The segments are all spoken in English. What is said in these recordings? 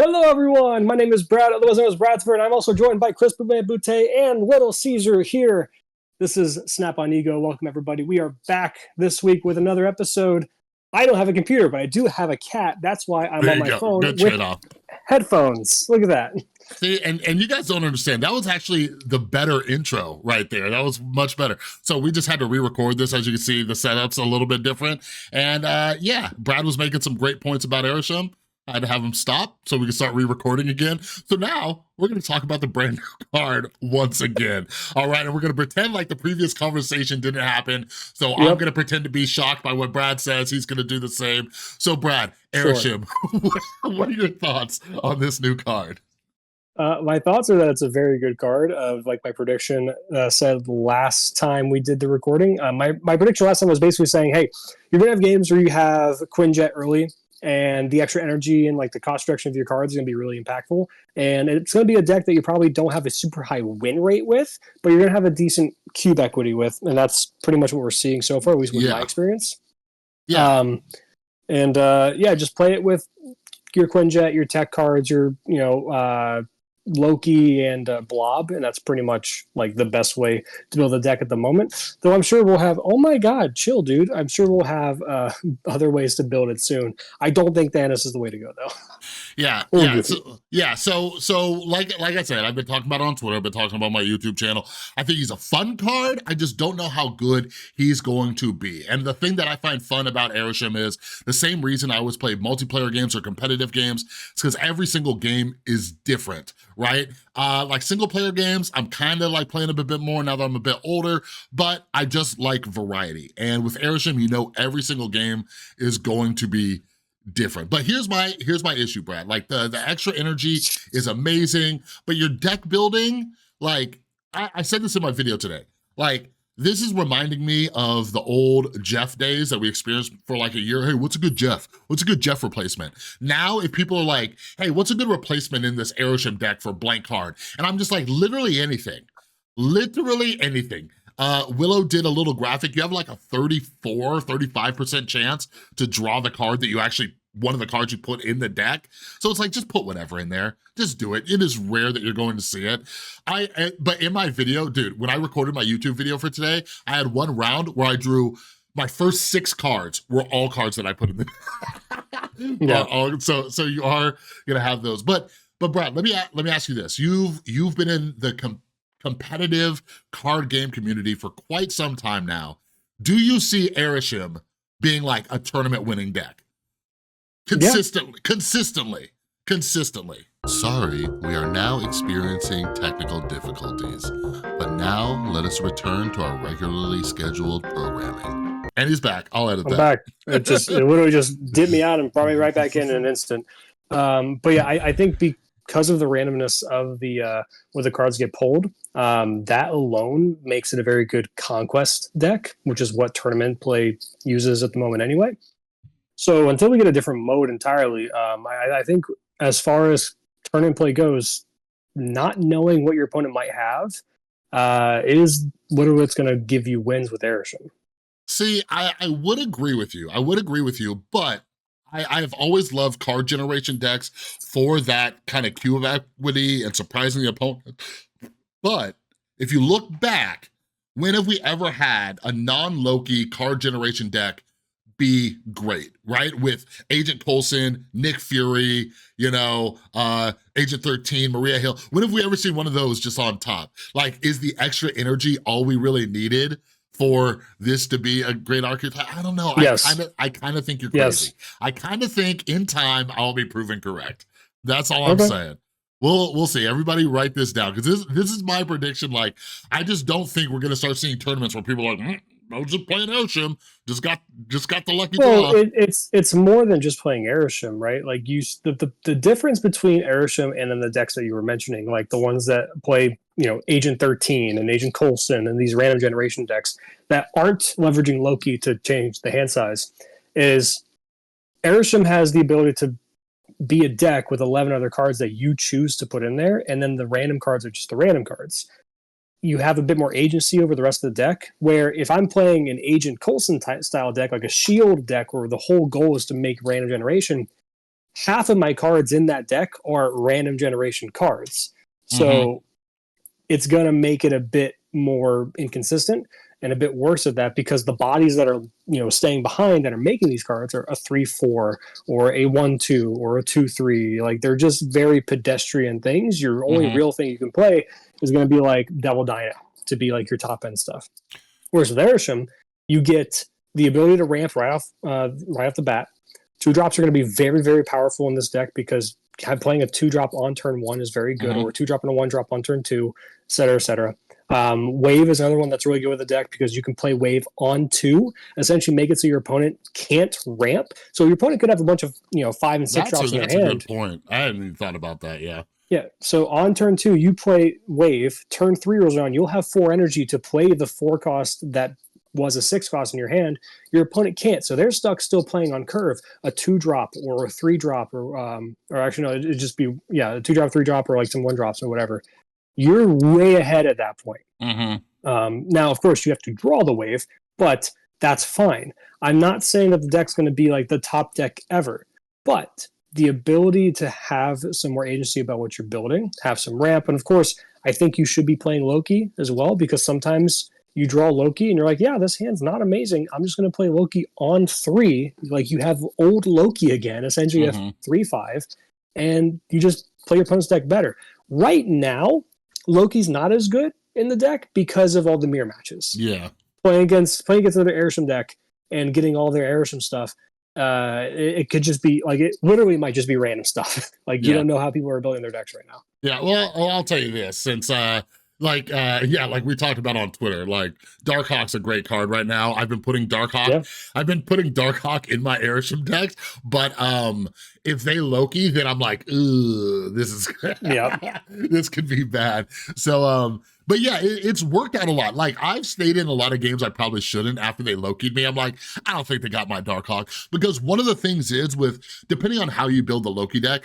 Hello, everyone. My name is Brad, otherwise known as Bradford. I'm also joined by Chris Boutte and Little Caesar here. This is Snap on Ego. Welcome, everybody. We are back this week with another episode. I don't have a computer, but I do have a cat. That's why I'm There on you my go. phone Good with trade-off. headphones. Look at that. See, and you guys don't understand. That was actually the better intro right there. That was much better. So we just had to re-record this. As you can see, the setup's a little bit different. And yeah, Brad was making some great points about Arishem. I had to have him stop so we can start re-recording again. So now we're going to talk about the brand new card once again. All right, and we're going to pretend like the previous conversation didn't happen. So I'm going to pretend to be shocked by what Brad says. He's going to do the same. So Brad, Arishem, what are your thoughts on this new card? My thoughts are that it's a very good card. Like my prediction said last time we did the recording. My prediction last time was basically saying, hey, you're going to have games where you have Quinjet early, and the extra energy and like the cost reduction of your cards is going to be really impactful. And it's going to be a deck that you probably don't have a super high win rate with, but you're going to have a decent cube equity with. And that's pretty much what we're seeing so far, at least with my experience. Yeah. Yeah, just play it with your Quinjet, your tech cards, your, Loki and Blob, and that's pretty much like the best way to build a deck at the moment. Though I'm sure we'll have, oh my god, chill, dude. I'm sure we'll have other ways to build it soon. I don't think Thanos is the way to go, though. So like I said, I've been talking about it on Twitter, I've been talking about my YouTube channel. I think he's a fun card. I just don't know how good he's going to be. And the thing that I find fun about Arishem is the same reason I always play multiplayer games or competitive games. It's because every single game is different, right? Like single player games, I'm kind of like playing a bit more now that I'm a bit older, but I just like variety. And with Arishem, you know, every single game is going to be different. But here's my issue, Brad. Like the extra energy is amazing, but your deck building, like I said this in my video today, like this is reminding me of the old Jeff days that we experienced for like a year. Hey, what's a good Jeff? What's a good Jeff replacement? Now, if people are like, hey, what's a good replacement in this Arishem deck for blank card? And I'm just like, literally anything. Willow did a little graphic. You have like a 35% chance to draw the card that you actually, one of the cards you put in the deck. So it's like, just put whatever in there. Just do it. It is rare that you're going to see it. But in my video, dude, when I recorded my YouTube video for today, I had one round where I drew my first 6 cards were all cards that I put in the so you are gonna have those. But Brad, let me ask you this. You've been in the competitive card game community for quite some time now. Do you see Arishem being like a tournament winning deck? Consistently. Sorry, we are now experiencing technical difficulties, but now let us return to our regularly scheduled programming. And he's back. I'll edit that. I'm back. It literally just dipped me out and brought me right back in an instant. But yeah, I think because of the randomness of the where the cards get pulled, that alone makes it a very good conquest deck, which is what tournament play uses at the moment anyway. So until we get a different mode entirely, I think as far as tournament play goes, not knowing what your opponent might have is literally what's going to give you wins with Arishem. See, I would agree with you. But I have always loved card generation decks for that kind of cube equity and surprising the opponent. But if you look back, when have we ever had a non-Loki card generation deck be great, right? With Agent Coulson, Nick Fury, Agent 13, Maria Hill. When have we ever seen one of those just on top? Like, is the extra energy all we really needed for this to be a great archetype? I don't know. Yes. I kind of think you're crazy. Yes. I kind of think in time I'll be proven correct. That's all I'm saying. We'll see. Everybody write this down, because this is my prediction. Like, I just don't think we're gonna start seeing tournaments where people are like, I was just playing Arishem, just got the lucky draw. It's more than just playing Arishem, right? Like the difference between Arishem and then the decks that you were mentioning, like the ones that play, Agent 13 and Agent Coulson and these random generation decks that aren't leveraging Loki to change the hand size, is Arishem has the ability to be a deck with 11 other cards that you choose to put in there, and then the random cards are just the random cards. You have a bit more agency over the rest of the deck, where if I'm playing an Agent Coulson style deck, like a shield deck where the whole goal is to make random generation, half of my cards in that deck are random generation cards. So it's going to make it a bit more inconsistent and a bit worse at that, because the bodies that are, staying behind that are making these cards are a 3/4 or a 1/2 or a 2/3. Like, they're just very pedestrian things. Your only real thing you can play is going to be like Devil Dino to be like your top end stuff. Whereas with Arishem, you get the ability to ramp right off the bat. 2-drops are going to be very, very powerful in this deck, because playing a 2-drop on turn 1 is very good, or a 2-drop and a 1-drop on turn 2, et cetera, et cetera. Wave is another one that's really good with the deck, because you can play Wave on 2, essentially make it so your opponent can't ramp. So your opponent could have a bunch of 5 and 6 drops in their hand. That's a good point. I hadn't even thought about that. Yeah. Yeah. So on turn 2, you play Wave. Turn 3 rolls around. You'll have 4 energy to play the 4 cost that was a 6 cost in your hand. Your opponent can't, so they're stuck still playing on curve a 2-drop or a 3-drop, or actually no, it'd just be a 2-drop, 3-drop, or like some 1-drops or whatever. You're way ahead at that point. Now, of course, you have to draw the Wave, but that's fine. I'm not saying that the deck's going to be like the top deck ever, but the ability to have some more agency about what you're building, have some ramp, and of course, I think you should be playing Loki as well, because sometimes you draw Loki and you're like, yeah, this hand's not amazing. I'm just going to play Loki on 3. Like, you have old Loki again. Essentially, you have 3/5, and you just play your opponent's deck better. Right now, Loki's not as good in the deck because of all the mirror matches. Yeah. Playing against another Arishem deck and getting all their Arishem stuff, it could just be like, it literally might just be random stuff. Like, you don't know how people are building their decks right now. Yeah, well, I'll tell you this, since like we talked about on Twitter, like, Darkhawk's a great card right now. I've been putting Darkhawk in my Arishem decks, but if they Loki, then I'm like, ooh, this is this could be bad. So but yeah, it's worked out a lot. Like, I've stayed in a lot of games I probably shouldn't after they Loki'd me. I'm like, I don't think they got my Darkhawk, because one of the things is, with depending on how you build the Loki deck,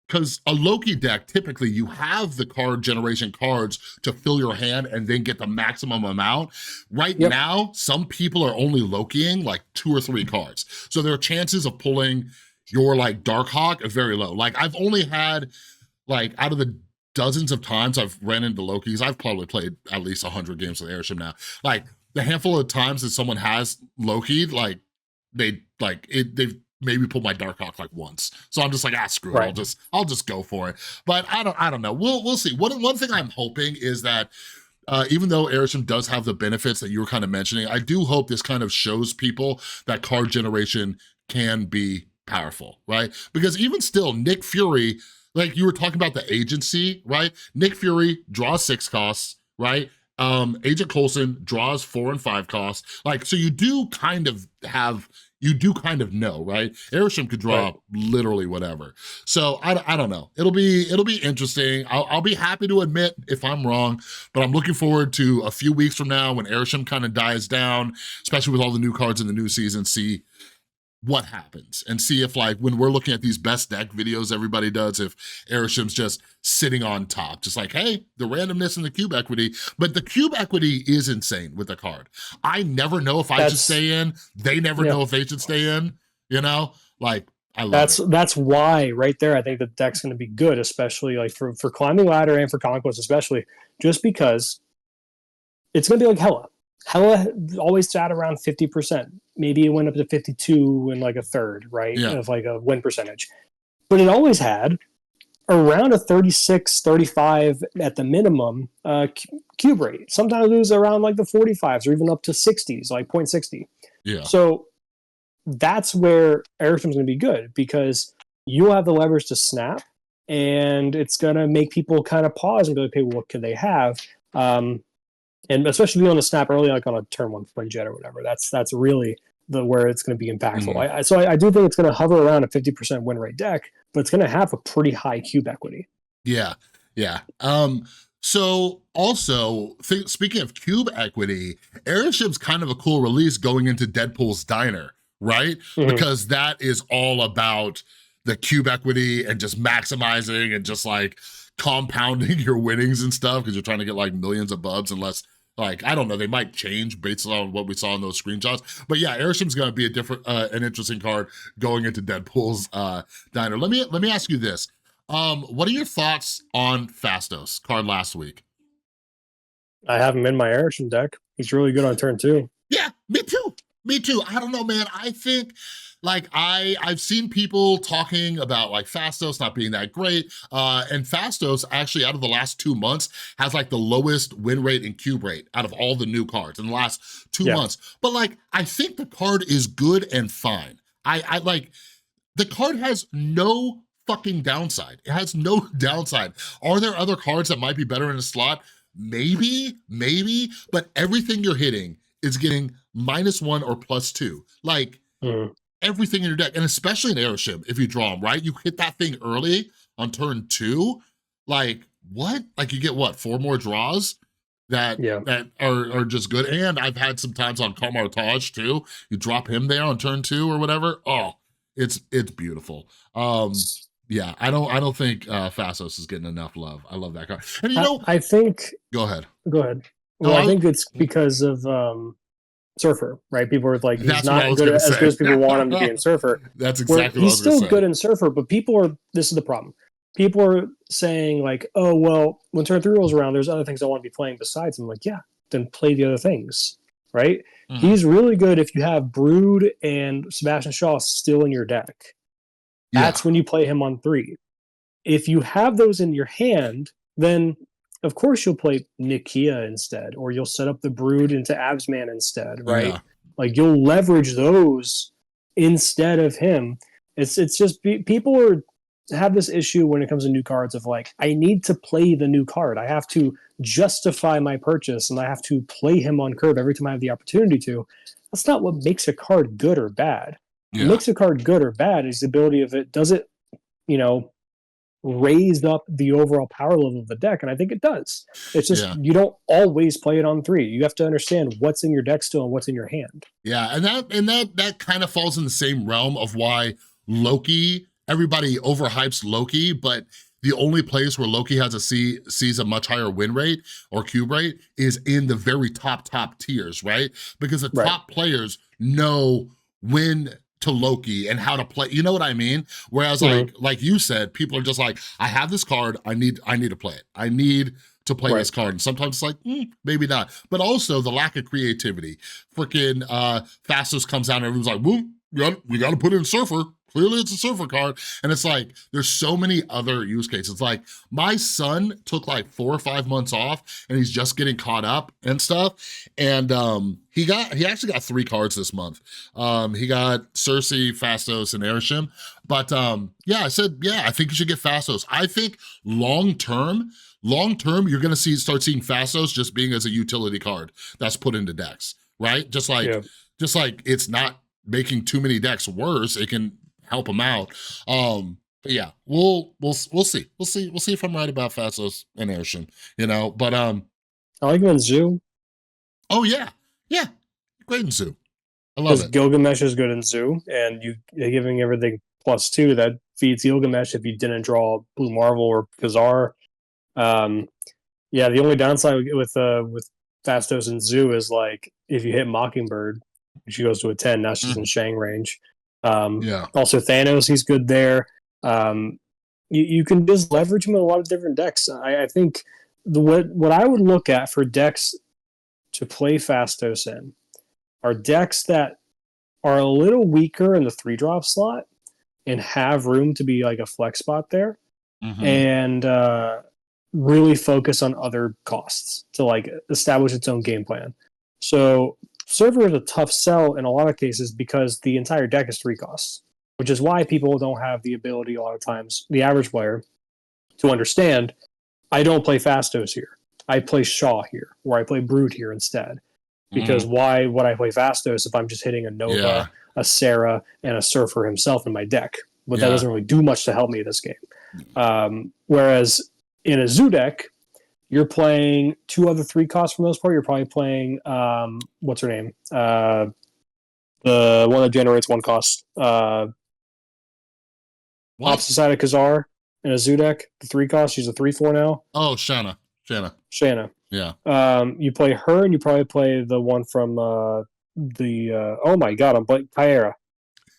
because a Loki deck, typically you have the card generation cards to fill your hand and then get the maximum amount. Right now, some people are only Lokiing like 2 or 3 cards. So their chances of pulling your like Darkhawk are very low. Like, I've only had, like, out of the dozens of times I've ran into Lokis, I've probably played at least 100 games with Arishem now. Like, the handful of times that someone has Loki'd, like, they've maybe pull my Darkhawk like once. So I'm just like, screw it. I'll just go for it. But I don't know. We'll see. One thing I'm hoping is that even though Arishem does have the benefits that you were kind of mentioning, I do hope this kind of shows people that card generation can be powerful, right? Because even still, Nick Fury, like you were talking about the agency, right? Nick Fury draws 6 costs, right? Agent Coulson draws 4 and 5 costs. Like, so you do kind of know, right? Arishem could draw literally whatever. So I don't know. It'll be interesting. I'll be happy to admit if I'm wrong, but I'm looking forward to a few weeks from now when Arishem kind of dies down, especially with all the new cards in the new season, see what happens, and see if, like, when we're looking at these best deck videos everybody does, if Arishem's just sitting on top, just like, hey, the randomness and the cube equity. But the cube equity is insane with the card. I never know if I should stay in. They never know if they should stay in, like, I love it. That's why right there, I think the deck's going to be good, especially like for climbing ladder and for conquest, especially just because it's going to be like Hela. Hela always sat around 50%. Maybe it went up to 52 and like a third, right? Of like a win percentage. But it always had around a 36, 35 at the minimum cube rate. Sometimes it was around like the 45s or even up to 60s, like 0.60. Yeah. So that's where Arishem's going to be good, because you'll have the levers to snap, and it's going to make people kind of pause and be like, okay, well, what can they have? And especially on a snap early, like on a turn 1 Twin Jet or whatever, that's really where it's going to be impactful. So I do think it's going to hover around a 50% win rate deck, but it's going to have a pretty high cube equity. Yeah. So also, speaking of cube equity, Arishem's kind of a cool release going into Deadpool's Diner, right? Because that is all about the cube equity and just maximizing and just like compounding your winnings and stuff, because you're trying to get like millions of bubs, unless Like, I don't know, they might change based on what we saw in those screenshots. But yeah, Arishem's gonna be a different, an interesting card going into Deadpool's diner. Let me ask you this. What are your thoughts on Fastos card last week? I have him in my Arishem deck. He's really good on turn 2. Yeah, me too. Me too. I don't know, man. I think like I've seen people talking about like Fastos not being that great. And Fastos actually out of the last 2 months has like the lowest win rate and cube rate out of all the new cards in the last 2 months. But like, I think the card is good and fine. I like, the card has no fucking downside. It has no downside. Are there other cards that might be better in a slot? Maybe, but everything you're hitting is getting -1 or +2. Like, everything in your deck, and especially in Arishem, if you draw them, right? You hit that thing early on turn 2, like, what? Like, you get what, 4 more draws that are just good? And I've had some times on Kamartaj too. You drop him there on turn 2 or whatever. Oh, it's beautiful. Yeah, I don't think Fastos is getting enough love. I love that card. And you know, I think. Go ahead. Well, I think it's because of Surfer, right? People are like, he's not good as good as people want him to be in Surfer. That's exactly what I was he's still good in Surfer, but people are. This is the problem. People are saying like, oh well, when turn 3 rolls around, there's other things I want to be playing besides. I'm like, yeah, then play the other things, right? He's really good if you have Brood and Sebastian Shaw still in your deck. That's when you play him on 3. If you have those in your hand, then of course you'll play Nikia instead, or you'll set up the Brood into Absman instead, right? Like, you'll leverage those instead of him. It's just people have this issue when it comes to new cards of like, I need to play the new card. I have to justify my purchase, and I have to play him on curve every time I have the opportunity to. That's not what makes a card good or bad. What makes a card good or bad is the ability of it. Does it, raise up the overall power level of the deck? And I think it does. It's just you don't always play it on 3. You have to understand what's in your deck still and what's in your hand. Yeah, and that kind of falls in the same realm of why Loki, everybody overhypes Loki, but the only place where Loki sees a much higher win rate or cube rate is in the very top tiers, right? Because the top players know when to Loki and how to play, you know what I mean? Whereas like you said, people are just like, I have this card, I need to play it. I need to play this card. And sometimes it's like, maybe not. But also the lack of creativity. Freaking Fastos comes out and everyone's like, well, we got to put in Surfer. Clearly it's a Surfer card. And it's like, there's so many other use cases. Like, my son took like 4 or 5 months off and he's just getting caught up and stuff. And he actually got 3 cards this month. He got Cersei, Fastos, and Arishem. But I said, I think you should get Fastos. I think long-term, you're gonna start seeing Fastos just being as a utility card that's put into decks, right? Just like it's not making too many decks worse, it can help them out. But yeah, we'll see. We'll see if I'm right about Fastos and Arishem, But I like him in Zoo. Oh yeah, great in Zoo. I love it. Gilgamesh is good in Zoo, and you're giving everything +2 that feeds Gilgamesh if you didn't draw Blue Marvel or Kazar. The only downside with Fastos and Zoo is like, if you hit Mockingbird, she goes to a 10. Now she's in Shang range. Also Thanos, he's good there. You can just leverage him in a lot of different decks. I think what I would look at for decks to play Fastos in are decks that are a little weaker in the 3-drop slot and have room to be like a flex spot there, and really focus on other costs to like establish its own game plan. So Server is a tough sell in a lot of cases because the entire deck is 3 costs, which is why people don't have the ability a lot of times, the average player, to understand, I don't play Fastos here. I play Shaw here, or I play Brood here instead. Because why would I play Fastos if I'm just hitting a Nova, a Sarah, and a Surfer himself in my deck? But that doesn't really do much to help me this game. Whereas in a Zoo deck, you're playing 2 other 3 costs for the most part. You're probably playing, what's her name? The one that generates 1 cost. Opposite side of Kazar in a Zoo deck, the 3 cost. She's a 3/4 now. Oh, Shanna. Shanna. Yeah. You play her, and you probably play the one from oh my god, I'm like Kyra.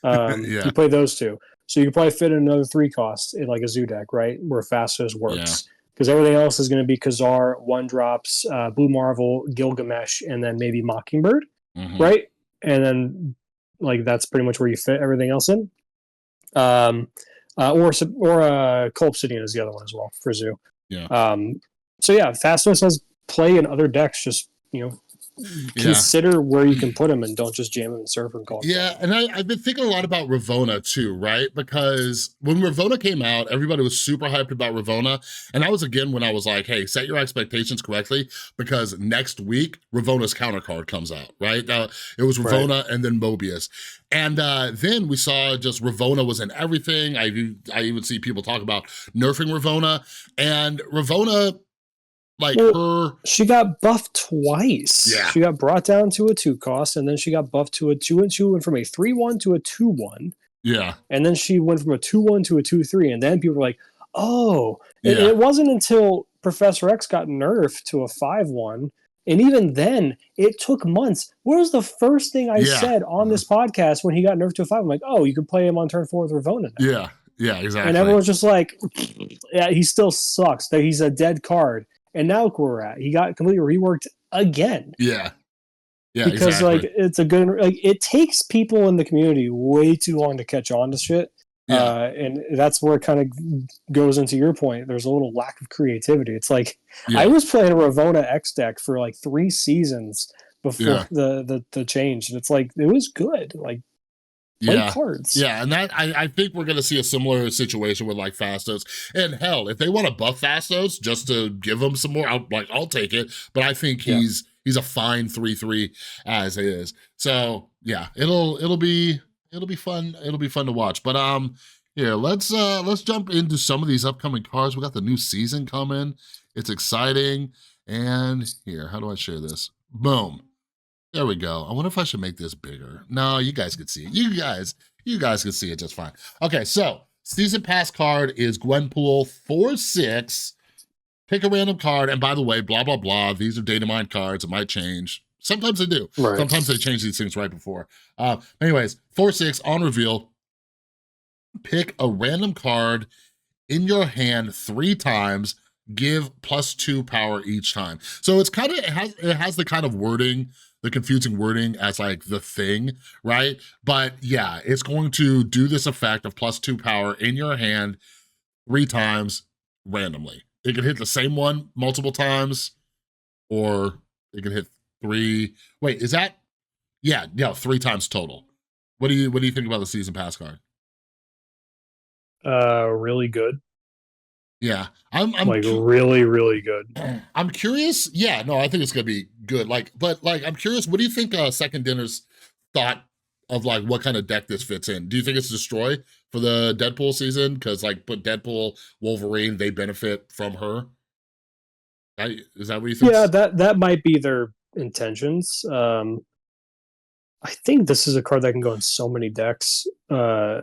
Yeah. You play those two, so you can probably fit in another 3 cost in like a zoo deck, right? Where Fastos Yeah. works, because everything else is going to be Khazar, 1-drops, Blue Marvel, Gilgamesh, and then maybe Mockingbird, Mm-hmm. right? And then like that's pretty much where you fit everything else in. Um, or Cold Obsidian is the other one as well for zoo. Yeah. So yeah, Fastos has play in other decks. Just Yeah. consider where you can put them and don't just jam them in Surfer and call it. Yeah, and I've been thinking a lot about Ravonna too, right? Because when Ravonna came out, everybody was super hyped about Ravonna. And that was again when I was like, hey, set your expectations correctly, because next week, Ravonna's counter card comes out, right? It was Ravonna and then Mobius. And then we saw just Ravonna was in everything. I even see people talk about nerfing Ravonna. And Ravonna, like she got buffed twice. Yeah. She got brought down to a 2 cost, and then she got buffed to a 2/2, went from a 3/1 to a 2/1. Yeah. And then she went from a 2/1 to a 2/3. And then people were like, oh. Yeah. And it wasn't until Professor X got nerfed to a 5/1. And even then, it took months. What was the first thing I said on this podcast when he got nerfed to a 5? I'm like, oh, you can play him on turn 4 with Ravonna now. Yeah. Yeah, exactly. And everyone's just like, yeah, he still sucks. That he's a dead card. And now look where we're at. He got completely reworked again. Yeah. Yeah, because like it's a good, like it takes people in the community way too long to catch on to shit. Yeah. And that's where it kind of goes into your point. There's a little lack of creativity. It's like I was playing a Ravonna X deck for like 3 seasons before the change, and it's like it was good. Like play cards. Yeah, and that I think we're gonna see a similar situation with like Fastos. And hell, if they want to buff Fastos just to give him some more, I'll take it. But I think he's a fine 3/3 as is. So yeah, it'll be fun. It'll be fun to watch. But yeah, let's jump into some of these upcoming cards. We got the new season coming. It's exciting. And here, how do I share this? Boom. There we go. I wonder if I should make this bigger. No, you guys can see it. You guys can see it just fine. Okay, so season pass card is Gwenpool 4/6. Pick a random card, and by the way, blah, blah, blah. These are data mine cards. It might change. Sometimes they do. Right. Sometimes they change these things right before. Anyways, 4/6 on reveal. Pick a random card in your hand 3 times. Give +2 power each time. So it's kind of, it has the kind of wording, the confusing wording as like the thing, right? But yeah, it's going to do this effect of +2 power in your hand 3 times randomly. It can hit the same one multiple times, or it can hit 3. Wait, is that? Yeah, 3 times total. What do you think about the season pass card? Really good. Yeah, I'm like really, really good. I'm curious. Yeah, no, I think it's gonna be good. But I'm curious. What do you think Second Dinner's thought of like what kind of deck this fits in? Do you think it's Destroy for the Deadpool season? Because like, put Deadpool, Wolverine, they benefit from her. Is that what you think? Yeah, that might be their intentions. I think this is a card that can go in so many decks. I'm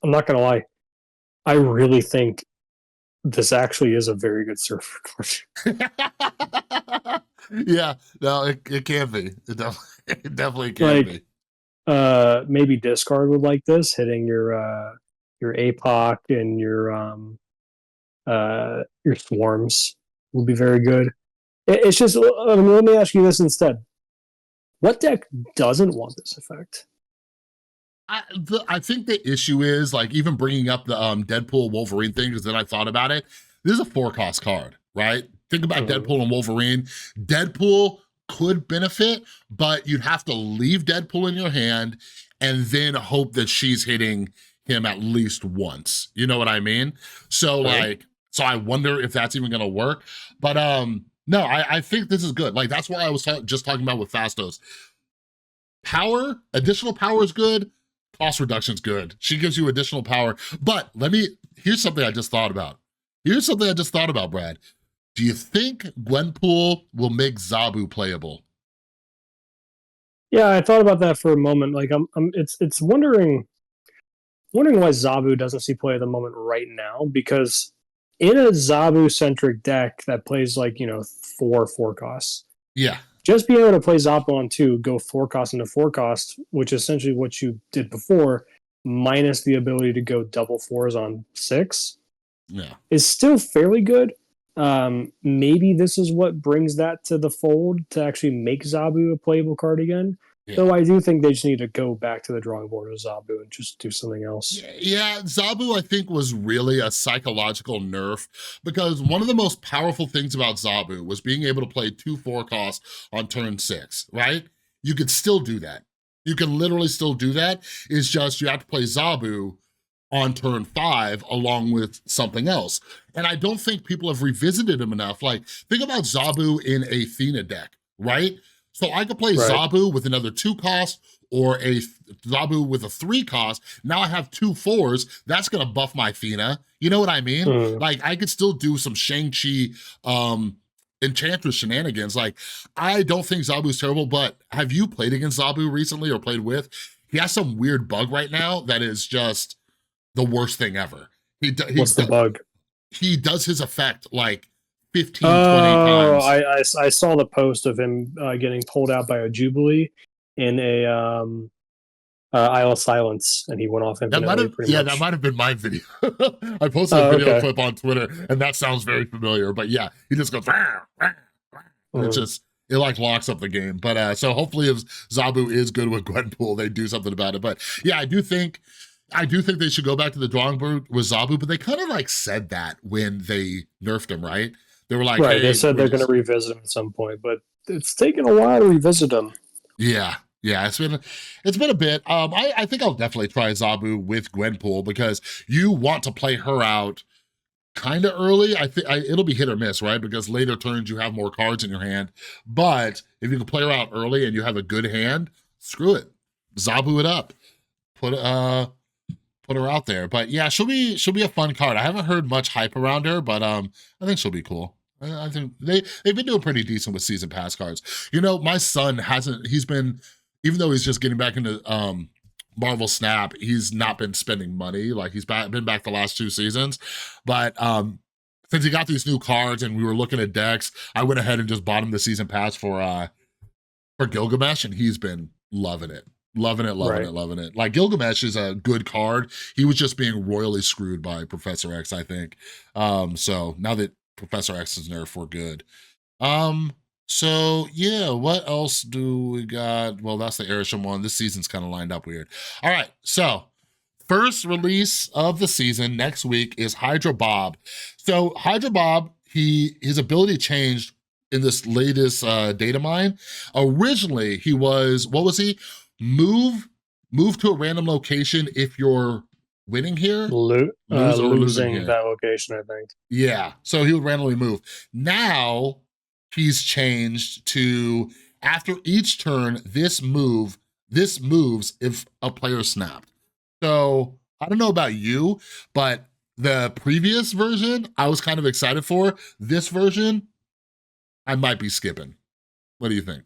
not gonna lie. I really think this actually is a very good surfer card. Yeah, no, it can be. It definitely can be. Maybe discard would like this, hitting your APOC and your swarms will be very good. It's just, let me ask you this instead. What deck doesn't want this effect? I think the issue is like even bringing up the Deadpool Wolverine thing, because then I thought about it. This is a 4-cost card, right? Think about Deadpool and Wolverine. Deadpool could benefit, but you'd have to leave Deadpool in your hand and then hope that she's hitting him at least once. You know what I mean? So so I wonder if that's even gonna work. But no, I think this is good. Like that's what I was just talking about with Fastos. Power, additional power is good. Cost reduction's good. She gives you additional power. But here's something I just thought about. Brad. Do you think Gwenpool will make Zabu playable? Yeah, I thought about that for a moment. Like it's wondering why Zabu doesn't see play at the moment right now, because in a Zabu-centric deck that plays like, 4 costs. Yeah. Just being able to play Zabu on 2, go 4 cost into 4 cost, which is essentially what you did before, minus the ability to go double 4s on 6, is still fairly good. Maybe this is what brings that to the fold to actually make Zabu a playable card again. Yeah. Though I do think they just need to go back to the drawing board with Zabu and just do something else. Yeah, Zabu, I think, was really a psychological nerf because one of the most powerful things about Zabu was being able to play 2 4 costs on turn 6, right? You could still do that. You can literally still do that. It's just you have to play Zabu on turn 5 along with something else. And I don't think people have revisited him enough. Like, think about Zabu in a Athena deck, right? So I could play Zabu with another 2 cost or a Zabu with a 3 cost. Now I have 2 4s. That's gonna buff my Athena. You know what I mean? Like, I could still do some Shang-Chi Enchantress shenanigans. Like, I don't think Zabu's terrible, but have you played against Zabu recently or played with? He has some weird bug right now that is just the worst thing ever. What's the bug? He does his effect like 15, 20 times. I saw the post of him getting pulled out by a Jubilee in a Isle of Silence, and he went off infinitely. That might have been my video. I posted a video clip on Twitter, and that sounds very familiar. But yeah, he just goes, it like locks up the game. But so hopefully if Zabu is good with Gwenpool, they do something about it. But yeah, I do think they should go back to the drawing board with Zabu, but they kind of like said that when they nerfed him, right? They were like, right, hey, they said they're going to revisit him at some point, but it's taken a while to revisit him. Yeah, it's been a bit. I think I'll definitely try Zabu with Gwenpool because you want to play her out kind of early. I think it'll be hit or miss, right? Because later turns you have more cards in your hand. But if you can play her out early and you have a good hand, screw it, Zabu it up, put her out there. But yeah, she'll be a fun card. I haven't heard much hype around her, but I think she'll be cool. I think they've been doing pretty decent with season pass cards. My son he's been, even though he's just getting back into Marvel Snap, he's not been spending money. Like he's been back the last 2 seasons. But since he got these new cards and we were looking at decks, I went ahead and just bought him the season pass for Gilgamesh, and he's been loving it. Loving it. Like, Gilgamesh is a good card. He was just being royally screwed by Professor X, I think. So now that Professor X is nerfed for good. So yeah, what else do we got? Well, that's the Arishem one. This season's kind of lined up weird. All right, so first release of the season next week is Hydra Bob. So Hydra Bob, his ability changed in this latest data mine. Originally, he was, what was he? Move to a random location if you're winning here. Losing here. That location, I think. Yeah, so he would randomly move. Now, he's changed to, after each turn, this moves if a player snapped. So, I don't know about you, but the previous version, I was kind of excited for. This version, I might be skipping. What do you think?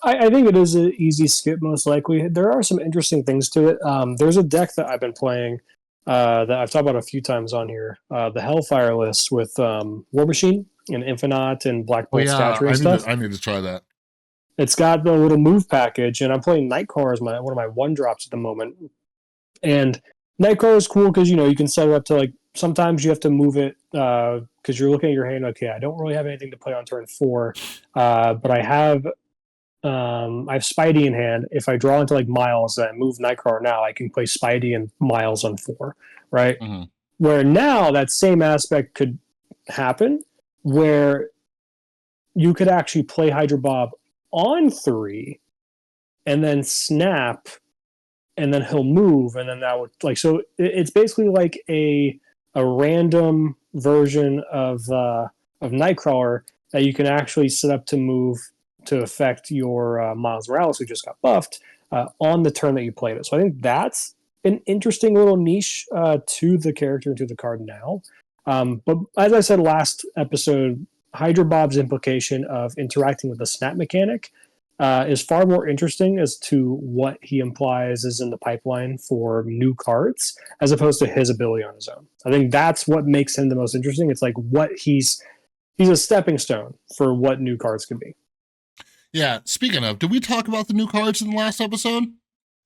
I think it is an easy skip, most likely. There are some interesting things to it. There's a deck that I've been playing that I've talked about a few times on here, the Hellfire list with War Machine and Infinite and Black Bolt Stature and stuff. I need to try that. It's got the little move package, and I'm playing Nightcrawler as one of my 1-drops at the moment. And Nightcrawler is cool because, you can set it up to, like, sometimes you have to move it because you're looking at your hand, okay, I don't really have anything to play on turn 4, but I have Spidey in hand. If I draw into like Miles and I move Nightcrawler now, I can play Spidey and Miles on 4, right? Mm-hmm. Where now that same aspect could happen, where you could actually play Hydra Bob on 3 and then snap, and then he'll move, and then that would, like, so it's basically like a random version of Nightcrawler that you can actually set up to move to affect your Miles Morales, who just got buffed, on the turn that you played it. So I think that's an interesting little niche to the character and to the card now. But as I said last episode, Hydra Bob's implication of interacting with the snap mechanic is far more interesting as to what he implies is in the pipeline for new cards, as opposed to his ability on his own. I think that's what makes him the most interesting. It's like what he's a stepping stone for what new cards can be. Yeah, speaking of, did we talk about the new cards in the last episode?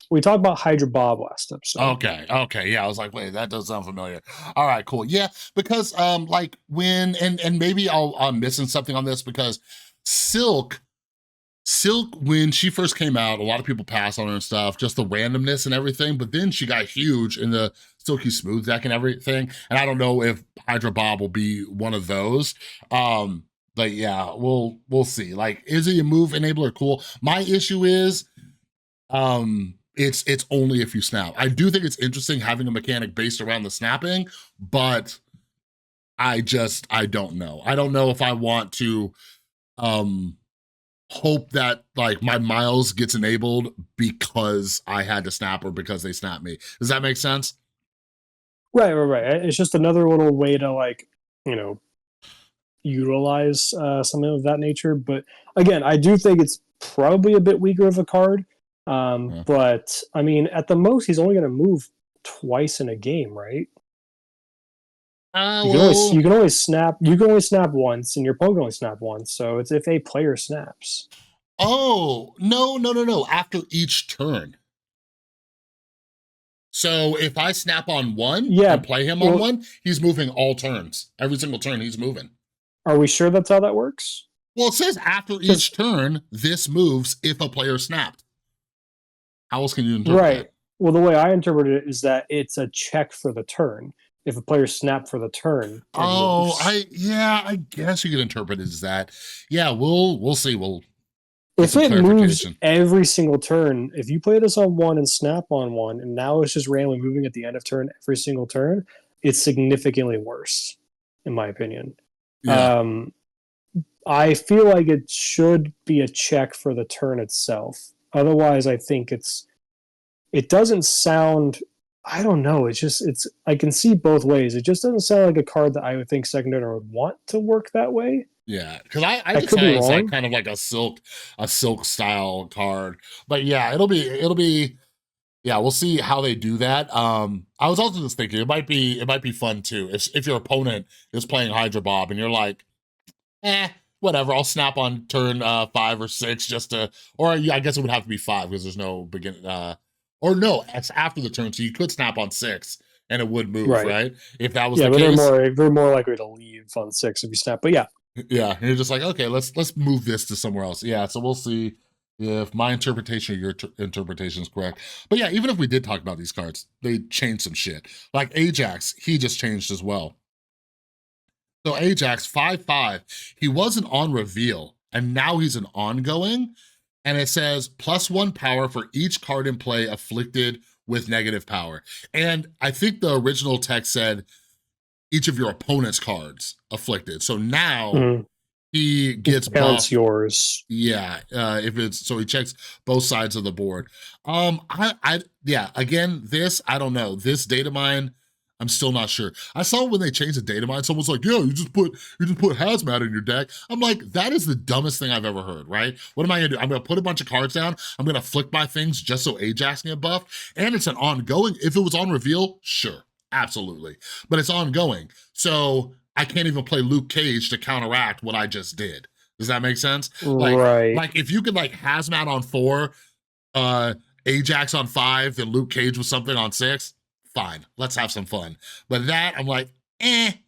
We talked about Hydra Bob last episode. Okay, yeah, I was like, wait, that does sound familiar. All right, cool. Yeah, because like when and maybe I'm missing something on this, because Silk, when she first came out, a lot of people passed on her and stuff, just the randomness and everything, but then she got huge in the Silky Smooth deck and everything, and I don't know if Hydra Bob will be one of those. But yeah, we'll see. Like, is he a move enabler? Cool. My issue is, it's only if you snap. I do think it's interesting having a mechanic based around the snapping, but I don't know. I don't know if I want to hope that like my Miles gets enabled because I had to snap or because they snapped me. Does that make sense? Right. It's just another little way to, like, you know, utilize something of that nature. But again, I do think it's probably a bit weaker of a card. But I mean, at the most, he's only going to move twice in a game, right? You can only snap. You can only snap once, and your opponent can only snap once. So it's if a player snaps. Oh, no. After each turn. So if I snap on one and play him on one, he's moving all turns. Every single turn he's moving. Are we sure that's how that works? Well, it says after each turn, this moves if a player snapped. How else can you interpret that? Well, the way I interpret it is that it's a check for the turn. If a player snapped for the turn. Oh, I guess you could interpret it as that. Yeah, we'll see. If it moves every single turn, if you play this on one and snap on one, and now it's just randomly moving at the end of turn every single turn, it's significantly worse, in my opinion. Yeah. I feel like it should be a check for the turn itself. Otherwise, I think it doesn't sound, I don't know, I can see both ways. It just doesn't sound like a card that I would think second owner would want to work that way. Yeah, because I just had it as like kind of like a silk style card. But yeah, it'll be yeah, we'll see how they do that. I was also just thinking it might be fun too if your opponent is playing Hydra Bob and you're like, whatever, I'll snap on turn 5 or 6 just to, or yeah, I guess it would have to be 5 because there's no begin or no, it's after the turn, so you could snap on 6 and it would move, right? If that was the case. They're more likely to leave on 6 if you snap, but yeah. Yeah, and you're just like, okay, let's move this to somewhere else. Yeah, so we'll see if my interpretation or your interpretation is correct. But yeah, even if we did talk about these cards, they changed some shit. Like Ajax, he just changed as well. So Ajax, 5/5, he wasn't on reveal, and now he's an ongoing, and it says +1 power for each card in play afflicted with negative power. And I think the original text said each of your opponent's cards afflicted. So now he gets buffed. Yours. Yeah, if it's, so he checks both sides of the board. Yeah, again, this, I don't know. This data mine, I'm still not sure. I saw when they changed the data mine, someone's like, yeah, you just put hazmat in your deck. I'm like, that is the dumbest thing I've ever heard, right? What am I gonna do? I'm gonna put a bunch of cards down, I'm gonna flick my things just so Ajax can get buffed, and it's an ongoing. If it was on reveal, sure. Absolutely. But it's ongoing. So I can't even play Luke Cage to counteract what I just did. Does that make sense? Like if you could like hazmat on 4, Ajax on 5, then Luke Cage with something on 6, fine. Let's have some fun. But that, I'm like, I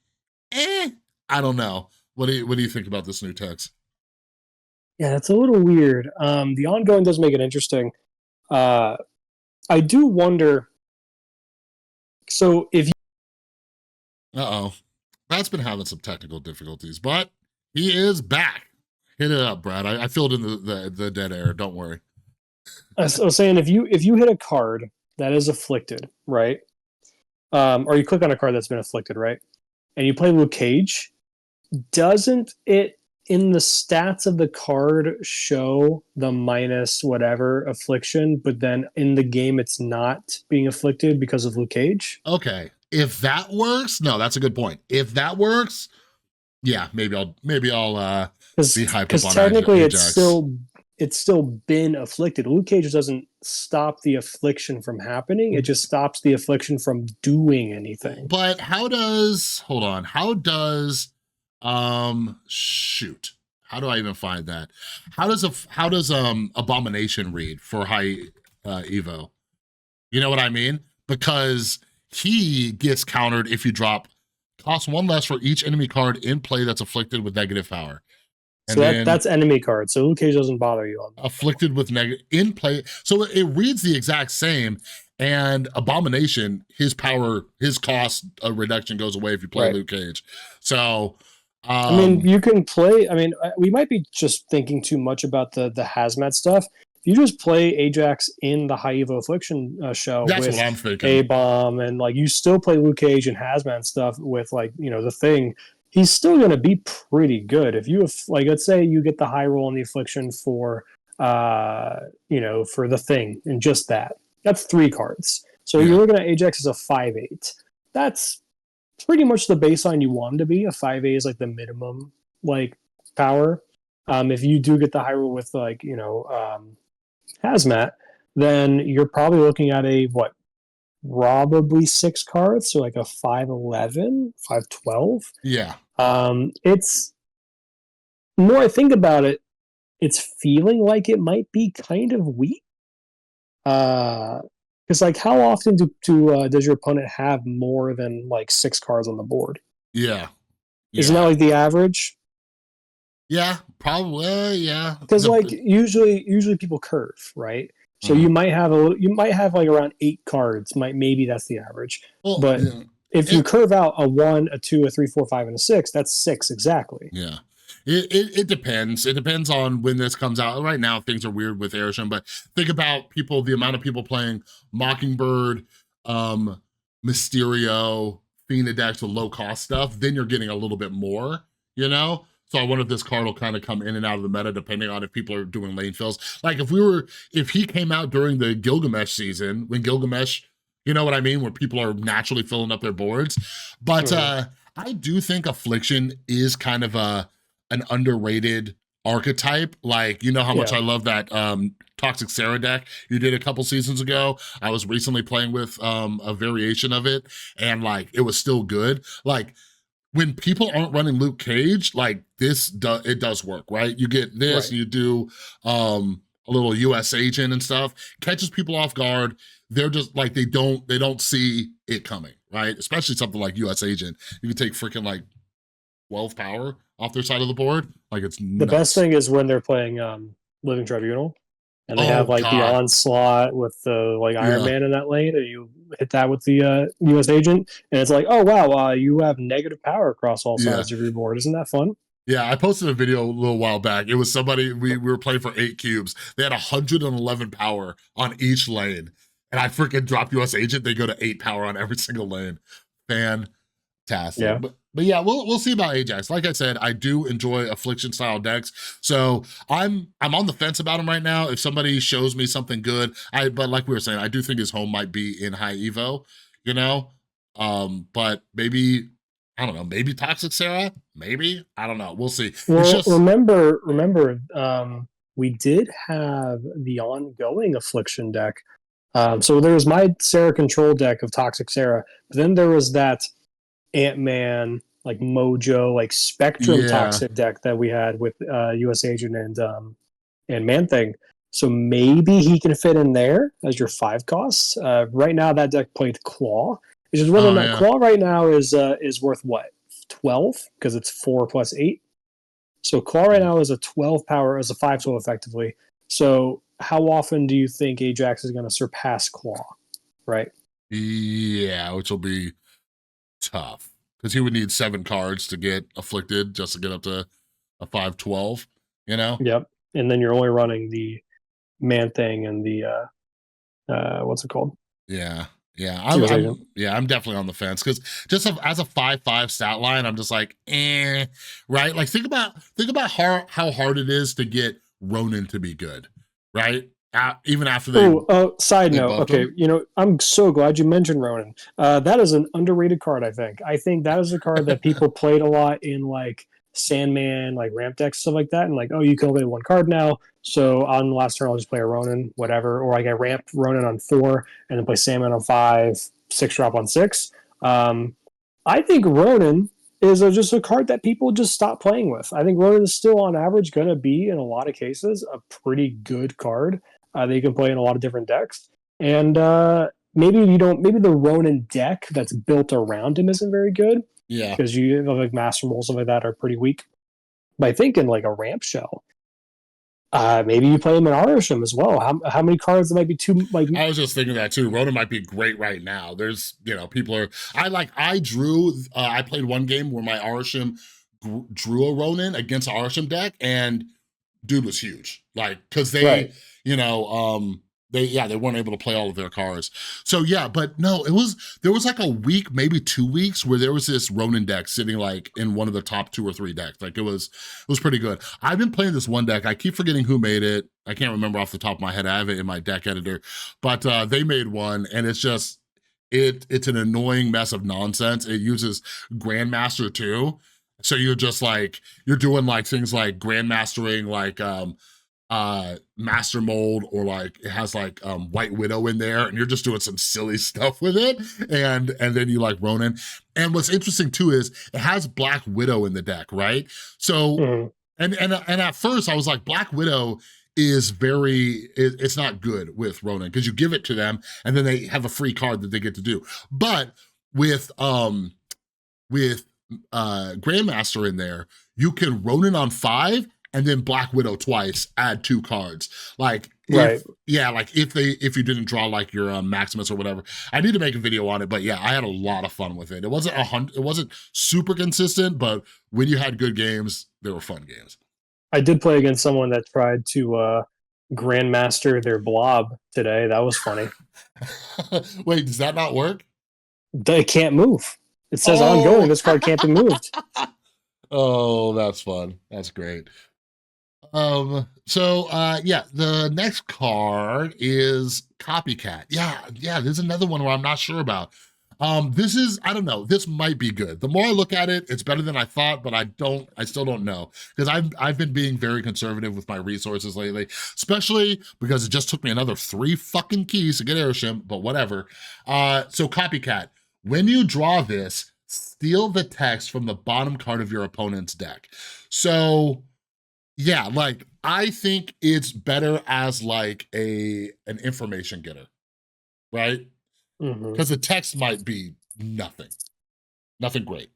don't know. What do you think about this new text? Yeah, that's a little weird. The ongoing does make it interesting. I do wonder. So if you... That's been having some technical difficulties, but he is back. Hit it up, Brad. I filled in the dead air. Don't worry. I was saying, if you hit a card that is afflicted, right? Or you click on a card that's been afflicted, right? And you play Luke Cage, doesn't it in the stats of the card show the minus whatever affliction, but then in the game it's not being afflicted because of Luke Cage? Okay. If that works, no, that's a good point. If that works, yeah, maybe I'll be hyped up on technically Ajax. it's still it's still been afflicted. Luke Cage doesn't stop the affliction from happening. It just stops the affliction from doing anything. But hold on, shoot. How do I even find that? How does Abomination read for high Evo? You know what I mean? Because he gets countered if you drop cost 1 less for each enemy card in play that's afflicted with negative power. And so that's enemy card. So Luke Cage doesn't bother you on that. Afflicted with negative in play. So it reads the exact same. And Abomination, his cost reduction goes away if you play Luke Cage. So I mean, you can play. I mean, we might be just thinking too much about the hazmat stuff. If you just play Ajax in the High Evo Affliction show that's with what I'm thinking. A-Bomb, and like you still play Luke Cage and hazmat stuff with like, you know, the Thing, he's still going to be pretty good. If you have, like, let's say you get the high roll on the Affliction for, you know, for the Thing and just that's 3 cards. So you're looking at Ajax as a 5/8. That's pretty much the baseline you want him to be. A 5/8 is like the minimum like power. If you do get the high roll with like, you know, hazmat, then you're probably looking at a probably 6 cards, so like a 5/11, 5/12. Yeah. It's more I think about it, it's feeling like it might be kind of weak. Because like how often does your opponent have more than like 6 cards on the board? Yeah. Isn't that like the average? Yeah, probably. Yeah. Because like usually people curve, right? So you might have like around 8 cards. Maybe that's the average. Well, but if you curve out a 1, a 2, a 3, 4, 5, and a 6, that's 6 exactly. Yeah. It depends. It depends on when this comes out. Right now, things are weird with Arishem, but think about the amount of people playing Mockingbird, Mysterio, Fiend decks with low cost stuff, then you're getting a little bit more, you know? So I wonder if this card will kind of come in and out of the meta depending on if people are doing lane fills. Like if he came out during the Gilgamesh season, when Gilgamesh, you know what I mean? Where people are naturally filling up their boards. But I do think Affliction is kind of an underrated archetype. Like, you know how much I love that Toxic Sarah deck you did a couple seasons ago. I was recently playing with a variation of it, and like it was still good. Like when people aren't running Luke Cage, like it does work, right? You get this, and you do a little US agent and stuff, catches people off guard. They're just like, they don't see it coming, right? Especially something like US agent. You can take freaking like 12 power off their side of the board. Like it's nuts. The best thing is when they're playing Living Tribunal and they have like the onslaught with the like Iron Man in that lane, and you hit that with the US agent, and it's like, oh wow, you have negative power across all sides of your board. Isn't that fun? Yeah, I posted a video a little while back. It was somebody, we were playing for 8 cubes. They had 111 power on each lane. And I freaking drop US agent, they go to 8 power on every single lane. Fantastic. Yeah. But yeah, we'll see about Ajax. Like I said, I do enjoy Affliction style decks. So I'm on the fence about him right now. If somebody shows me something good, but like we were saying, I do think his home might be in high Evo, you know? But maybe, I don't know, maybe Toxic Sarah, maybe, I don't know, we'll see. Well, remember, we did have the ongoing Affliction deck. So there was my Sarah control deck of Toxic Sarah, but then there was that Ant-Man, like Mojo, like Spectrum Toxic deck that we had with US Agent and Man-Thing. So maybe he can fit in there as your 5 costs. Right now that deck played Claw. It's just whether or not Claw right now is worth what? 12? Because it's 4 plus 8. So Claw right now is a 12 power, as a 5/12 effectively. So how often do you think Ajax is going to surpass Claw? Right? Yeah, which will be tough. Because he would need 7 cards to get Afflicted just to get up to a 5/12, you know? Yep. And then you're only running the Man-Thing and the, what's it called? Yeah. Yeah, I'm definitely on the fence because just as a 5/5 stat line, I'm just like, right? Like think about how hard it is to get Ronin to be good, right? Even after they. Side note, okay, you know, I'm so glad you mentioned Ronin. That is an underrated card. I think that is a card that people played a lot in like Sandman, like ramp decks, stuff like that, and like, oh, you can only play one card now. So on the last turn, I'll just play a Ronin, whatever, or like I ramp Ronin on 4 and then play Sandman on 5, 6 drop on 6. I think Ronin is just a card that people just stop playing with. I think Ronin is still on average going to be, in a lot of cases, a pretty good card that you can play in a lot of different decks. And maybe the Ronin deck that's built around him isn't very good. Yeah. Because you know, like Master Mold, stuff like that are pretty weak. But I think in like a ramp shell, maybe you play him in Arishem as well. How many cards might be too like? I was just thinking that too. Ronin might be great right now. There's, you know, people are. I played one game where my Arishem drew a Ronin against an Arishem deck, and dude was huge. Like, because they, Right. you know, they weren't able to play all of their cards. So yeah, but no, there was like a week, maybe 2 weeks where there was this Ronin deck sitting like in one of the top 2 or 3 decks. Like it was pretty good. I've been playing this one deck. I keep forgetting who made it. I can't remember off the top of my head. I have it in my deck editor, but they made one, and it's just, it's an annoying mess of nonsense. It uses Grandmaster too. So you're just like, you're doing like things like Grandmastering, like, Master Mold, or like it has like White Widow in there, and you're just doing some silly stuff with it, and then you like Ronin. And what's interesting too is it has Black Widow in the deck, right? So and at first I was like, Black Widow is it's not good with Ronin, because you give it to them and then they have a free card that they get to do. But with Grandmaster in there, you can Ronin on 5 and then Black Widow twice, add 2 cards. Like, if you didn't draw like your Maximus or whatever. I need to make a video on it, but yeah, I had a lot of fun with it. It wasn't super consistent, but when you had good games, they were fun games. I did play against someone that tried to Grandmaster their blob today. That was funny. Wait, does that not work? They can't move. It says ongoing. This card can't be moved. Oh, that's fun. That's great. The next card is Copycat. Yeah, there's another one where I'm not sure about. This is, I don't know, this might be good. The more I look at it, it's better than I thought, but I still don't know, because I've been being very conservative with my resources lately, especially because it just took me another 3 fucking keys to get Arishem, but whatever. So Copycat, when you draw this, steal the text from the bottom card of your opponent's deck. So yeah, like, I think it's better as like an information getter, right? Because the text might be nothing great.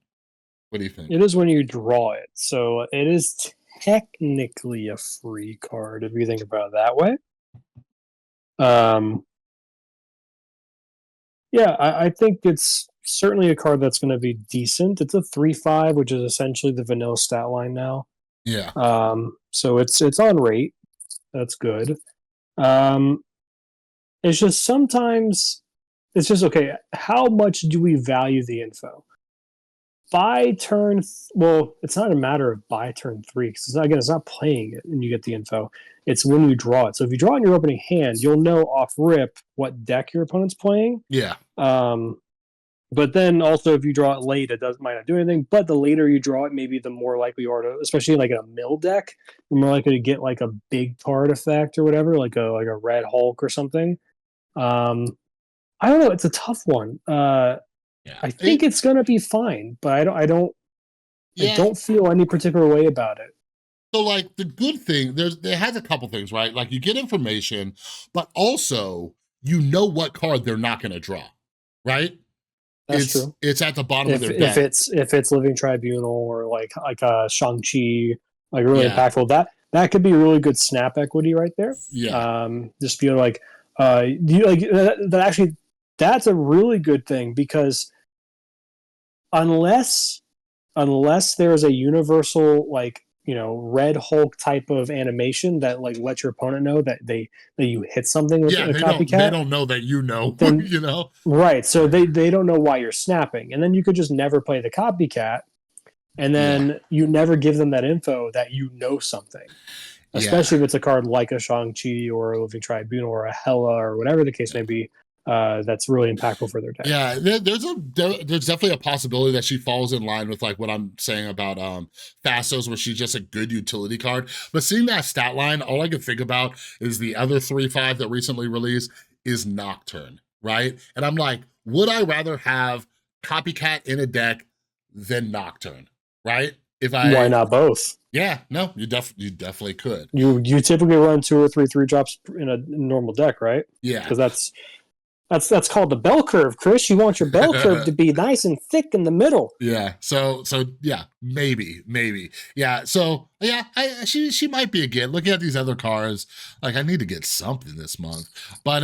What do you think? It is when you draw it, so it is technically a free card if you think about it that way. Yeah, I think it's certainly a card that's going to be decent. It's a 3/5, which is essentially the vanilla stat line now. Yeah. So it's on rate. That's good. It's just sometimes it's just okay. How much do we value the info? By turn, well, it's not a matter of by turn 3, because it's not playing it and you get the info. It's when you draw it. So if you draw it in your opening hand, you'll know off rip what deck your opponent's playing. Yeah. But then also if you draw it late, it might not do anything. But the later you draw it, maybe the more likely you are to, especially like in a mill deck, you're more likely to get like a big card effect or whatever, like a Red Hulk or something. I don't know. It's a tough one. I think it's gonna be fine, but I don't feel any particular way about it. So like the good thing, there has a couple things, right? Like you get information, but also you know what card they're not gonna draw, right? That's true. It's at the bottom of their deck. If it's Living Tribunal or like Shang-Chi, like really impactful, that could be really good snap equity right there. Yeah. Just be like, that's a really good thing, because unless there is a universal, like, you know, Red Hulk type of animation that like lets your opponent know that you hit something with a copycat. They don't know that you know, then, you know? Right. So they don't know why you're snapping. And then you could just never play the copycat, and then you never give them that info that you know something. Especially if it's a card like a Shang-Chi or a Living Tribunal or a Hela or whatever the case may be. that's really impactful for their deck. Yeah, there's definitely a possibility that she falls in line with like what I'm saying about Fastos, where she's just a good utility card. But seeing that stat line, all I can think about is the other 3/5 that recently released is Nocturne, right? And I'm like, would I rather have Copycat in a deck than Nocturne, right? Why not both? Yeah, no, you definitely could. You typically run 2 or 3 3-drops in a normal deck, right? Yeah, because that's called the bell curve, Chris. You want your bell curve to be nice and thick in the middle. Yeah. So yeah, maybe. Yeah. So yeah, she might be a get. Looking at these other cards, like I need to get something this month. But